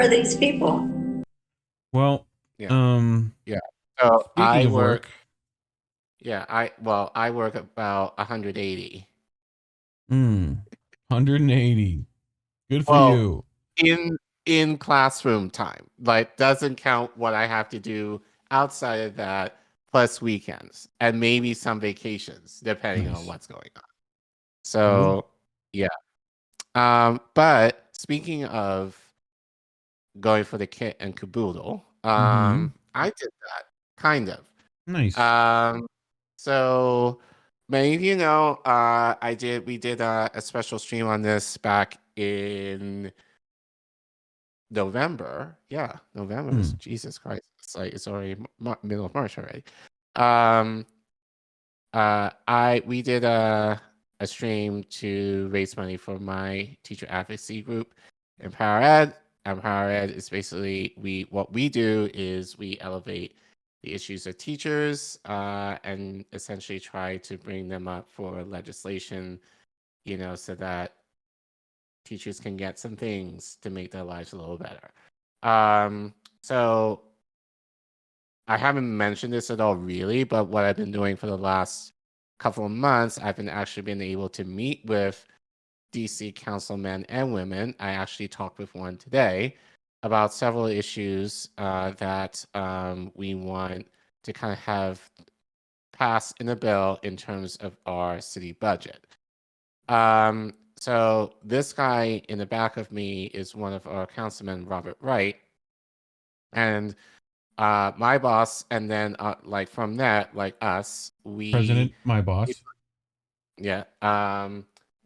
are these people? Well, Yeah. um, Yeah. So speaking I of work, work, yeah, I work about 180. 180. Good for Well, you. in in classroom time. Like doesn't count what I have to do outside of that, plus weekends and maybe some vacations, depending on Nice. what's going on. Cool. So yeah. But speaking of going for the kit and caboodle, Mm-hmm. I did that kind of. Nice. Um, so many of you know, we did a special stream on this back in November. Yeah, November. Hmm. Jesus Christ. It's like it's already middle of March already. Um, we did a stream to raise money for my teacher advocacy group, Empower Ed. Empower Ed is basically what we do is we elevate the issues of teachers and essentially try to bring them up for legislation, so that teachers can get some things to make their lives a little better. So I haven't mentioned this at all really, but what I've been doing for the last couple of months, I've been able to meet with DC councilmen and women. I actually talked with one today about several issues that we want to kind of have passed in a bill in terms of our city budget. So this guy in the back of me is one of our councilmen, Robert Wright, and my boss, and then like from that, like us, President, my boss. yeah,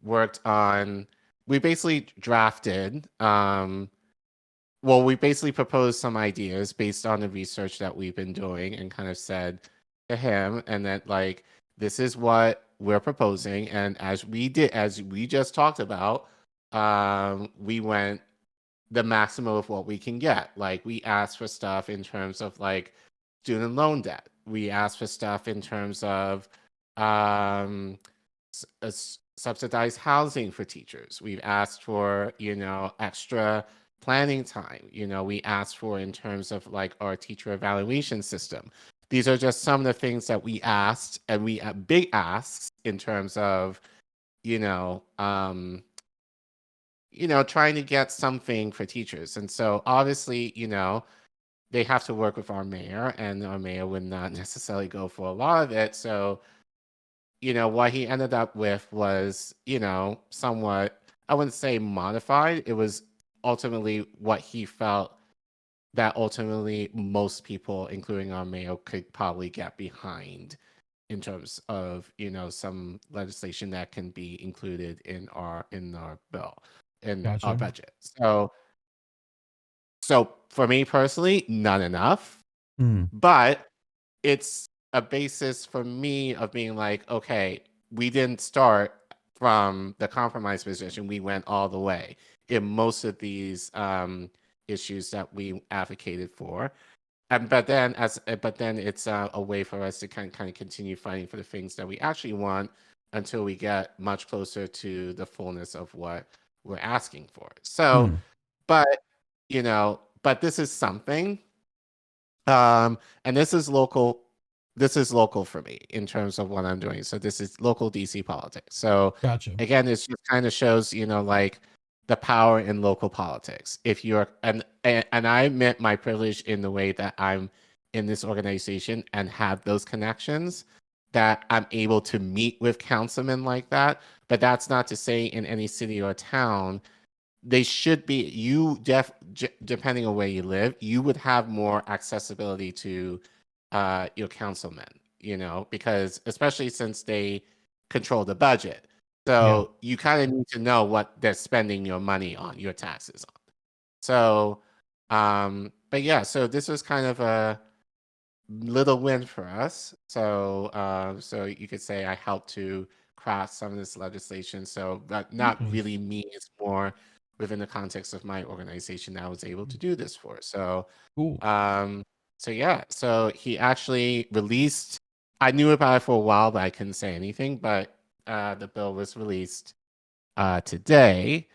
worked on. We basically drafted. Well, we basically proposed some ideas based on the research that we've been doing, and kind of said to him, and that like this is what we're proposing, and as we just talked about, we went the maximum of what we can get. Like we asked for stuff in terms of like student loan debt. We asked for stuff in terms of um, subsidized housing for teachers. We've asked for, extra planning time. We asked for in terms of like our teacher evaluation system. These are just some of the things that we asked, and we big asks in terms of, you know, um, trying to get something for teachers. And so obviously, they have to work with our mayor, and our mayor would not necessarily go for a lot of it. So, what he ended up with was, somewhat, I wouldn't say modified. It was ultimately what he felt that ultimately most people, including our mayor, could probably get behind in terms of, some legislation that can be included in our bill, in our Gotcha. budget. So for me personally, not enough, Hmm. but it's a basis for me of being like, okay, we didn't start from the compromise position. We went all the way in most of these issues that we advocated for. But then it's a way for us to kind of continue fighting for the things that we actually want until we get much closer to the fullness of what we're asking for. So, Hmm. but but this is something, and this is local for me in terms of what I'm doing. So this is local DC politics. So Gotcha. again, this just kind of shows, like the power in local politics. If you're and I admit my privilege in the way that I'm in this organization and have those connections, that I'm able to meet with councilmen like that. But that's not to say in any city or town they should be, depending on where you live, you would have more accessibility to your councilmen, because especially since they control the budget. Yeah. So you kind of need to know what they're spending your money on, your taxes on. So, but yeah, so this was kind of a little win for us. So you could say I helped to craft some of this legislation. So, but not Nice. really me. It's more within the context of my organization that I was able to do this for. So, Cool. um, so yeah. So he actually released. I knew about it for a while, but I couldn't say anything. But the bill was released today.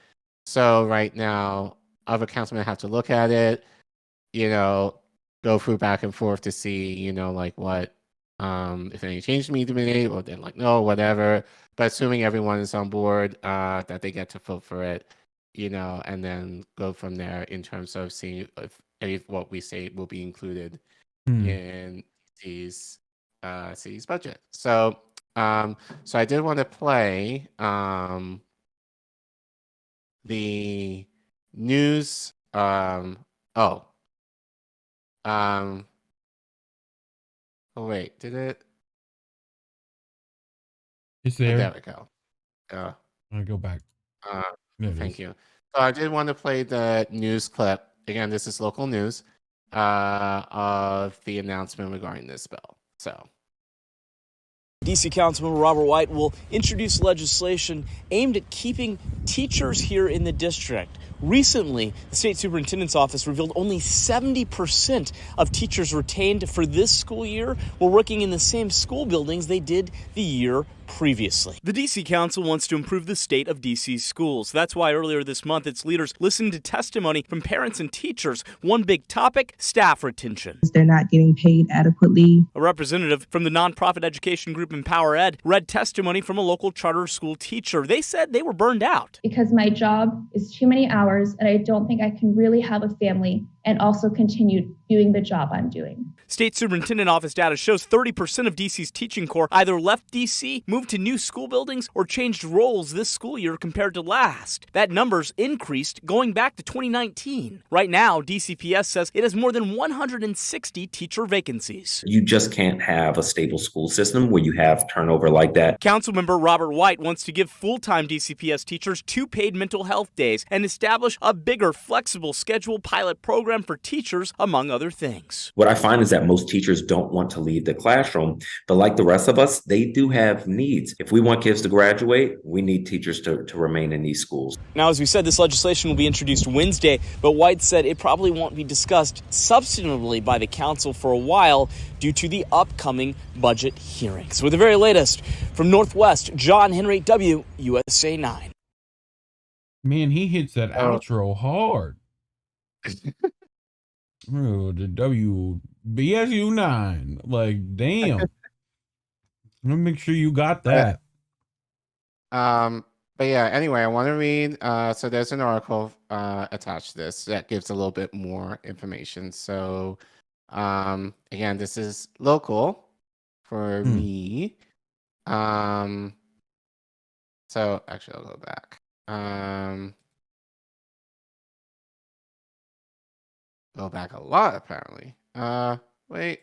So right now, other councilmen have to look at it, go through back and forth to see, like what, if any changes need to be made, or then like, no, whatever. But assuming everyone is on board, that they get to vote for it, and then go from there in terms of seeing if any of what we say will be included in city's budget. So I did want to play the news oh wait, did it? It's there. There we go. I'll go back. Thank you. So I did want to play the news clip. Again, this is local news of the announcement regarding this bill. So DC Councilman Robert White will introduce legislation aimed at keeping teachers here in the district. Recently, the state superintendent's office revealed only 70% of teachers retained for this school year were working in the same school buildings they did the year previously. The DC Council wants to improve the state of DC's schools. That's why earlier this month, its leaders listened to testimony from parents and teachers. One big topic, staff retention. They're not getting paid adequately. A representative from the nonprofit education group Empower Ed read testimony from a local charter school teacher. They said they were burned out. Because my job is too many hours and I don't think I can really have a family and also continue doing the job I'm doing. State Superintendent Office data shows 30% of DC's teaching corps either left DC, moved to new school buildings, or changed roles this school year compared to last. That number's increased going back to 2019. Right now, DCPS says it has more than 160 teacher vacancies. You just can't have a stable school system where you have turnover like that. Councilmember Robert White wants to give full-time DCPS teachers 2 paid mental health days and establish a bigger, flexible schedule pilot program for teachers, among other things. What I find is that most teachers don't want to leave the classroom, but like the rest of us, they do have needs. If we want kids to graduate, we need teachers to remain in these schools. Now, as we said, this legislation will be introduced Wednesday, but White said it probably won't be discussed substantively by the council for a while due to the upcoming budget hearings. With the very latest from Northwest, John Henry, WUSA 9. Man, he hits that outro hard. Oh, the WBSU 9. Like, damn. Let me make sure you got that. But yeah, anyway, I want to read. So there's an article attached to this that gives a little bit more information. So again, this is local for me. So actually, I'll go back. Go back a lot, apparently. Wait.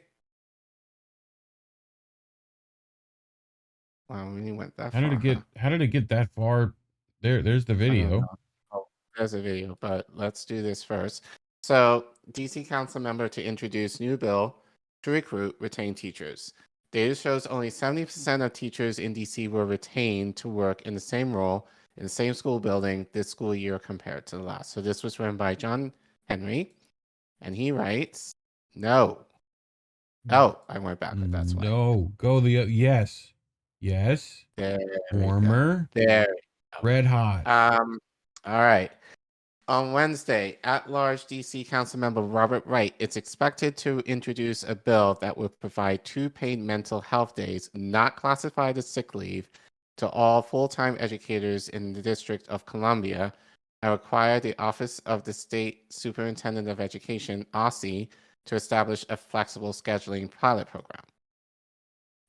Wow, we went that How far. How did it get that far? There's the video. Oh, there's a video, but let's do this first. So, DC Council member to introduce new bill to recruit, retain teachers. Data shows only 70% of teachers in DC were retained to work in the same role in the same school building this school year compared to the last. So this was written by John Henry. And he writes, no. Oh, I went backward. That's why. No, go the yes. There Warmer. There. Red hot. All right. On Wednesday, at-large DC Councilmember Robert Wright is expected to introduce a bill that would provide 2 paid mental health days, not classified as sick leave, to all full-time educators in the District of Columbia, and require the Office of the State Superintendent of Education, OSSE, to establish a flexible scheduling pilot program.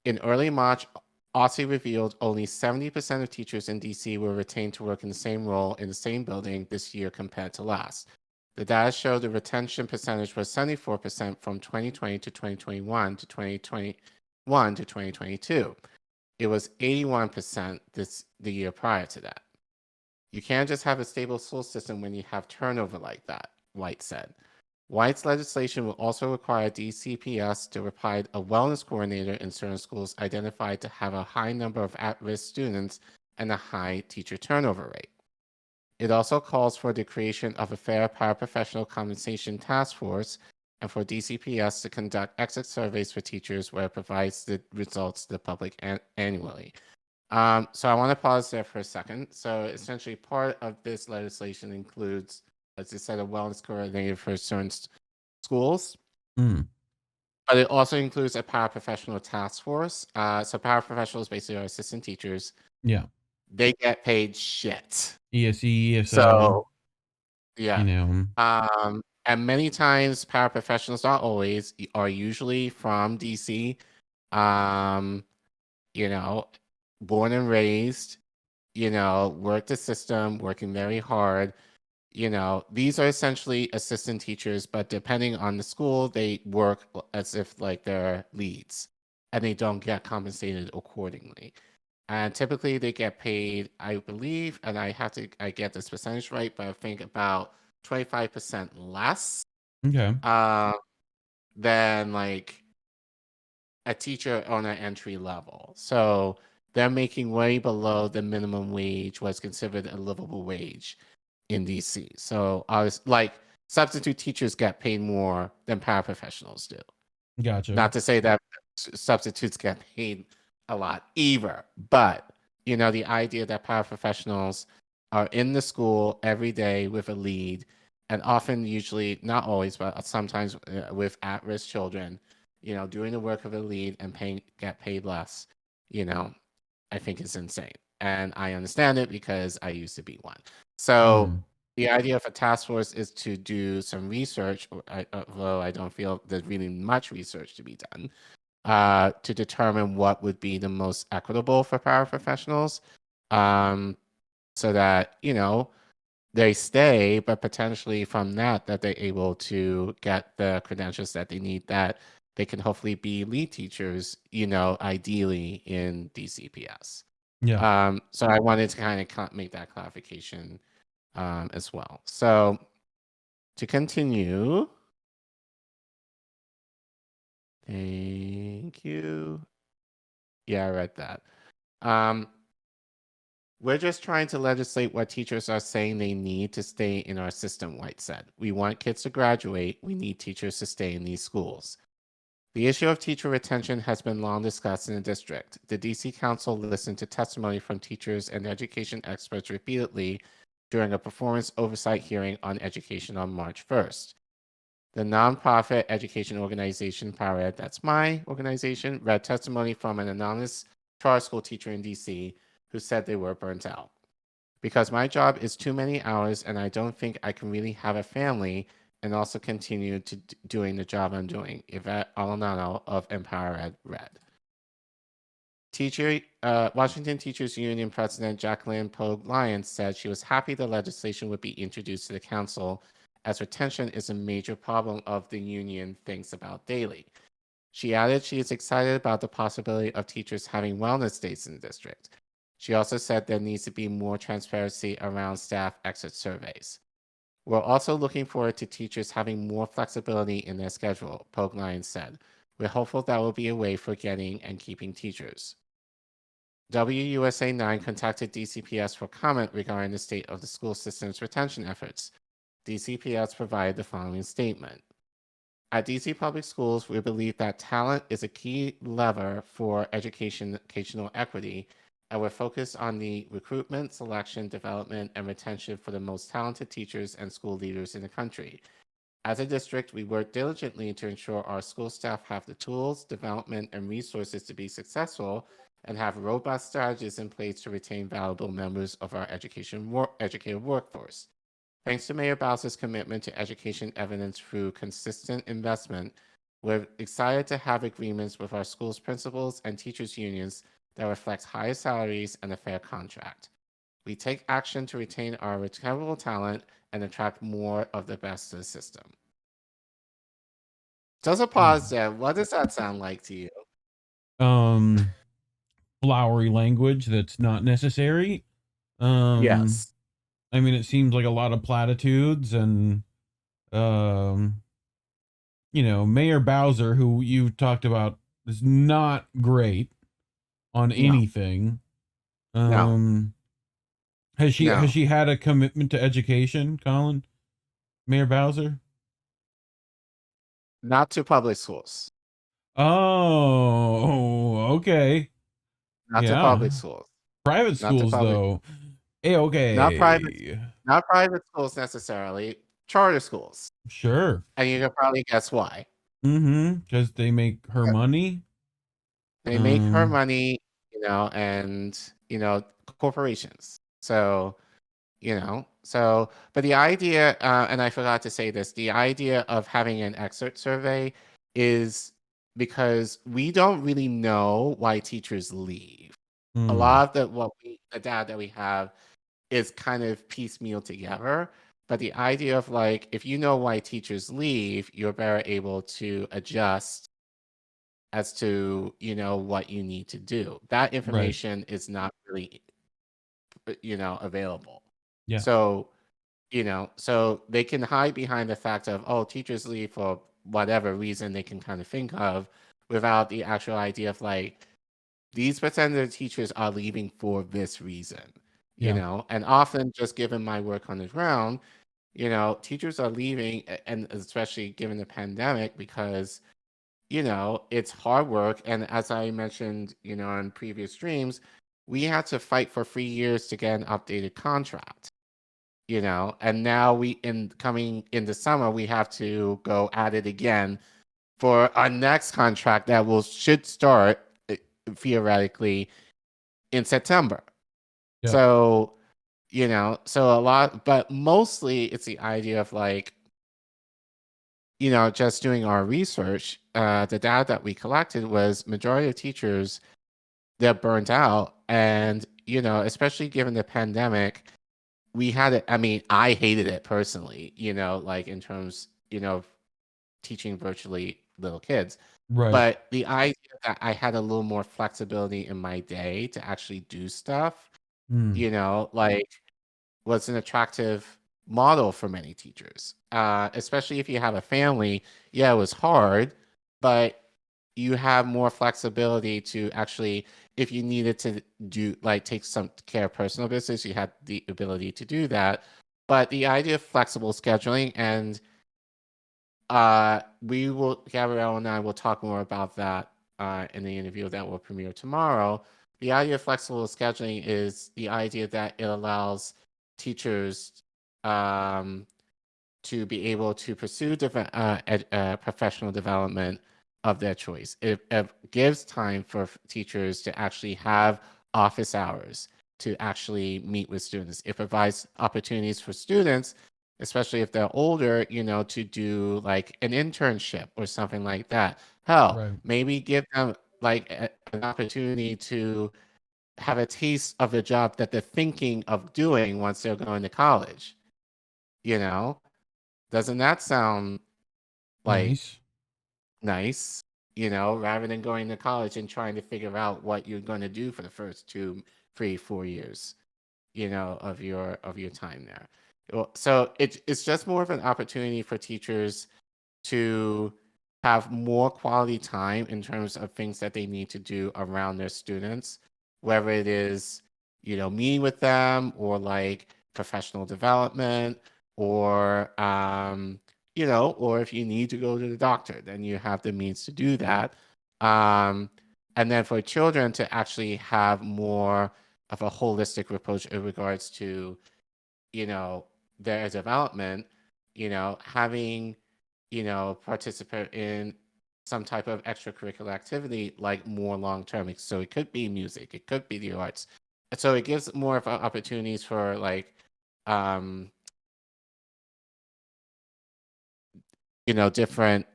In early March, OSSE revealed only 70% of teachers in DC were retained to work in the same role in the same building this year compared to last. The data showed the retention percentage was 74% from 2020 to 2021 to 2021 to 2022. It was 81% the year prior to that. You can't just have a stable school system when you have turnover like that, White said. White's legislation will also require DCPS to provide a wellness coordinator in certain schools identified to have a high number of at-risk students and a high teacher turnover rate. It also calls for the creation of a fair paraprofessional compensation task force and for DCPS to conduct exit surveys for teachers where it provides the results to the public annually. So I want to pause there for a second. So essentially part of this legislation includes as I said, a wellness coordinator for certain schools. Mm. But it also includes a paraprofessional task force. So paraprofessionals basically are assistant teachers. Yeah. They get paid shit. ESE, ESL. So yeah. You know. And many times paraprofessionals, not always, are usually from DC. You know, born and raised, you know, worked the system, working very hard. You know, these are essentially assistant teachers, but depending on the school, they work as if like they're leads, and they don't get compensated accordingly. And typically they get paid, I believe, and I get this percentage right, but I think about 25% less Okay. than like a teacher on an entry level. So they're making way below the minimum wage, what's considered a livable wage in DC. So I was like, substitute teachers get paid more than paraprofessionals do. Gotcha. Not to say that substitutes get paid a lot either, but you know, the idea that paraprofessionals are in the school every day with a lead, and often, usually, not always, but sometimes with at-risk children, you know, doing the work of a lead and get paid less, you know, I think is insane. And I understand it because I used to be one. So the idea of a task force is to do some research, although I don't feel there's really much research to be done, to determine what would be the most equitable for paraprofessionals, so that, you know, they stay, but potentially from that they're able to get the credentials that they need, that they can hopefully be lead teachers, you know, ideally in DCPS. Yeah. So I wanted to kind of make that clarification as well. So to continue, thank you. Yeah, I read that. We're just trying to legislate what teachers are saying they need to stay in our system, White said. We want kids to graduate. We need teachers to stay in these schools. The issue of teacher retention has been long discussed in the district. The DC Council listened to testimony from teachers and education experts repeatedly during a performance oversight hearing on education on March 1st. The nonprofit education organization, PARED, that's my organization, read testimony from an anonymous charter school teacher in DC who said they were burnt out. Because my job is too many hours and I don't think I can really have a family and also continue to doing the job I'm doing. Yvette Alanano of EmpowerEd read. Washington Teachers Union President Jacqueline Pogue Lyons said she was happy the legislation would be introduced to the council, as retention is a major problem of the union thinks about daily. She added she is excited about the possibility of teachers having wellness days in the district. She also said there needs to be more transparency around staff exit surveys. We're also looking forward to teachers having more flexibility in their schedule, Pogue Lyons said. We're hopeful that will be a way for getting and keeping teachers. WUSA 9 contacted DCPS for comment regarding the state of the school system's retention efforts. DCPS provided the following statement. At DC Public Schools, we believe that talent is a key lever for educational equity, and we're focused on the recruitment, selection, development, and retention for the most talented teachers and school leaders in the country. As a district, we work diligently to ensure our school staff have the tools, development, and resources to be successful and have robust strategies in place to retain valuable members of our educated workforce. Thanks to Mayor Bowser's commitment to education evidence through consistent investment, we're excited to have agreements with our school's principals and teachers unions that reflects higher salaries and a fair contract. We take action to retain our returnable talent and attract more of the best to the system. Just a pause there. What does that sound like to you? Flowery language that's not necessary. Yes. I mean, it seems like a lot of platitudes and, you know, Mayor Bowser, who you talked about, is not great on anything. No. Has she had a commitment to education, Collin? Mayor Bowser? Not to public schools. Oh, okay. Not to public schools. Private schools, though. Not private schools necessarily. charter schools. Sure. And you can probably guess why. Because they make her money. They make her money, and corporations. So, but the idea, and I forgot to say this, the idea of having an exit survey is because we don't really know why teachers leave. A lot of the data that we have is kind of piecemeal together. But the idea of like, if you know why teachers leave, you're better able to adjust as to, what you need to do. That information is not really, available. Yeah. So, so they can hide behind the fact of, oh, teachers leave for whatever reason they can kind of think of without the actual idea of like, these percentage of teachers are leaving for this reason, and often just given my work on the ground, teachers are leaving, and especially given the pandemic, because, it's hard work. And as I mentioned, in previous streams, we had to fight for 3 years to get an updated contract, and now coming in the summer, we have to go at it again for our next contract that should start theoretically in September. Yeah. So, so a lot, but mostly it's the idea of like, just doing our research, the data that we collected was majority of teachers, they're burnt out. And, especially given the pandemic, we had it. I mean, I hated it personally, like in terms, teaching virtually little kids. Right. But the idea that I had a little more flexibility in my day to actually do stuff, like was an attractive model for many teachers, especially if you have a family. Yeah, it was hard, but you have more flexibility to actually, if you needed to do like take some care of personal business, you had the ability to do that. But the idea of flexible scheduling, and Gabrielle and I will talk more about that in the interview that will premiere tomorrow. The idea of flexible scheduling is the idea that it allows teachers to be able to pursue different professional development of their choice. It gives time for teachers to actually have office hours to actually meet with students. It provides opportunities for students, especially if they're older, to do like an internship or something like that. Hell, maybe give them like an opportunity to have a taste of the job that they're thinking of doing once they're going to college. Doesn't that sound like nice? Rather than going to college and trying to figure out what you're going to do for the first 2, 3, 4 years, of your time there. So it's just more of an opportunity for teachers to have more quality time in terms of things that they need to do around their students, whether it is, meeting with them or like professional development, or, or if you need to go to the doctor, then you have the means to do that. And then for children to actually have more of a holistic approach in regards to, their development, having, participate in some type of extracurricular activity, like more long-term. So it could be music, it could be the arts. So it gives more of opportunities for like, different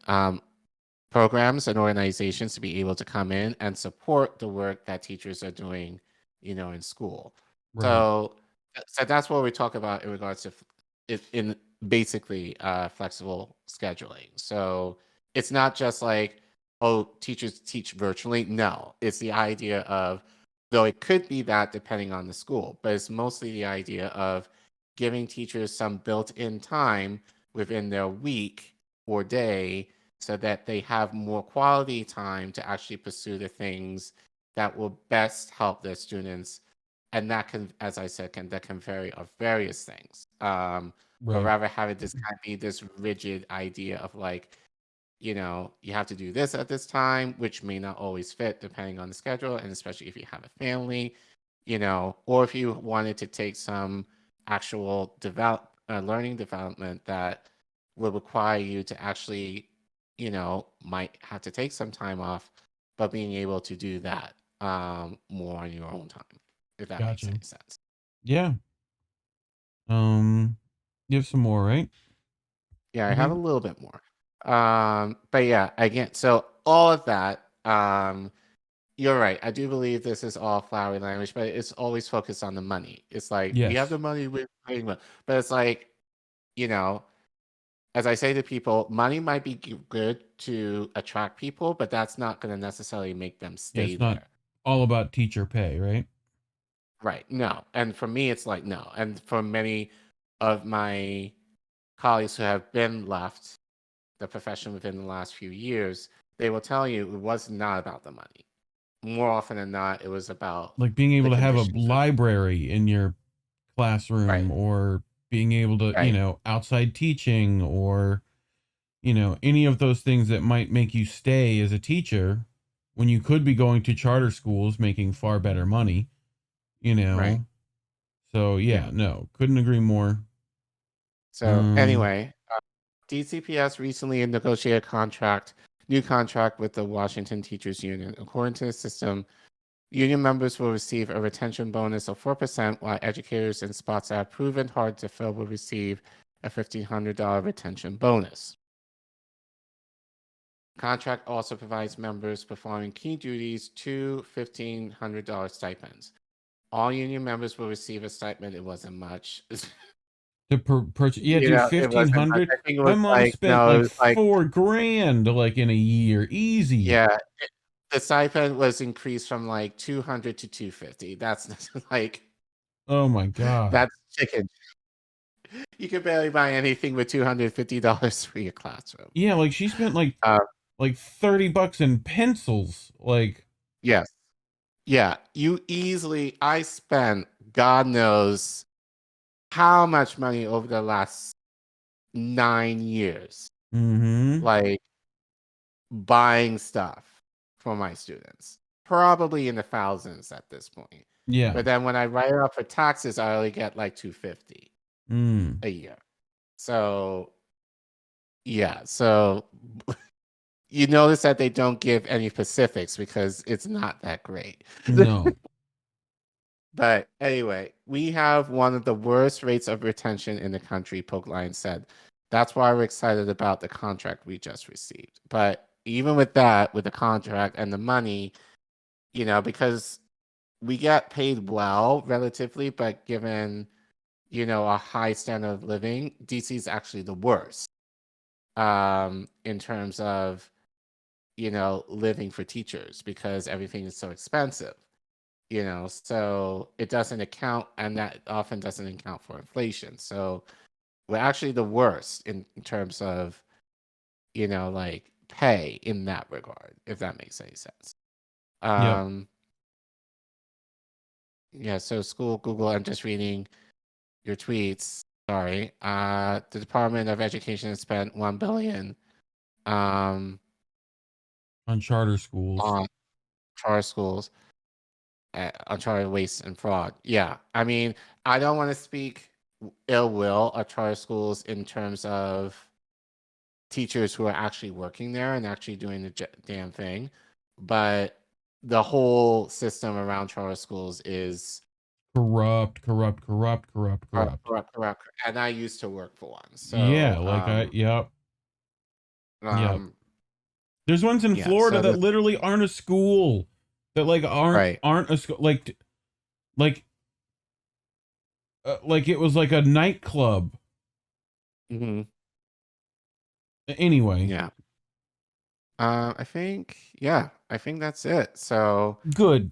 programs and organizations to be able to come in and support the work that teachers are doing, in school. So that's what we talk about in regards to in basically flexible scheduling. So it's not just like, oh, teachers teach virtually. No, it's the idea of, though it could be that depending on the school, but it's mostly the idea of giving teachers some built-in time within their week or day so that they have more quality time to actually pursue the things that will best help their students. And that can, as I said, that can vary of various things. But rather having this kind of be this rigid idea of like, you have to do this at this time, which may not always fit depending on the schedule, and especially if you have a family, or if you wanted to take some actual learning development that will require you to actually, might have to take some time off, but being able to do that more on your own time, if that makes Gotcha. any sense. Yeah. You have some more, right? Yeah, I have a little bit more. But yeah, again, so all of that, you're right. I do believe this is all flowery language, but it's always focused on the money. It's like we have Yes. the money, we're paying, but it's like, you know, as I say to people, money might be good to attract people, but that's not going to necessarily make them Yeah, stay it's not there. all about teacher pay, right? Right. No. And for me, it's like, no. And for many of my colleagues who have been left the profession within the last few years, they will tell you it was not about the money. More often than not, it was about Like being able the to have a conditions. library in your classroom, Right. or being able to, Right. outside teaching, or, any of those things that might make you stay as a teacher when you could be going to charter schools making far better money, Right. So Yeah. no, couldn't agree more. So anyway, DCPS recently negotiated new contract with the Washington Teachers Union. According to the system, union members will receive a retention bonus of 4%, while educators in spots that have proven hard to fill will receive a $1,500 retention bonus. Contract also provides members performing key duties two $1,500 stipends. All union members will receive a stipend. It wasn't much. To purchase, yeah, dude, It wasn't much. 1,500. I think it My was mom like, spent no, it like was like, $4,000 like in a year, easy. yeah, the stipend was increased from like 200 to 250. That's like, Oh my god. that's chicken. You can barely buy anything with $250 for your classroom. Yeah, like she spent like $30 in pencils. Like, Yes. Yeah. I spent God knows how much money over the last 9 years, like buying stuff for my students, probably in the thousands at this point. yeah. But then when I write it up for taxes, I only get like 250 a year. So yeah, so you notice that they don't give any specifics because it's not that great. No. But anyway, we have one of the worst rates of retention in the country, Pokeline said. That's why we're excited about the contract we just received. But even with that, with the contract and the money, because we get paid well relatively, but given, a high standard of living, DC is actually the worst in terms of, living for teachers because everything is so expensive. So it doesn't account, and that often doesn't account for inflation. So we're actually the worst in terms of, like pay in that regard, if that makes any sense. Yeah, so school, Google, I'm just reading your tweets. Sorry. The Department of Education has spent $1 billion on charter schools. on charter schools. On charter waste and fraud. Yeah. I mean, I don't want to speak ill will of charter schools in terms of teachers who are actually working there and actually doing the damn thing. But the whole system around charter schools is corrupt. And I used to work for one. So yeah, like yep. There's ones in Florida that literally aren't a school. That like aren't a school, like it was like a nightclub. Anyway. Yeah. I think that's it. So good.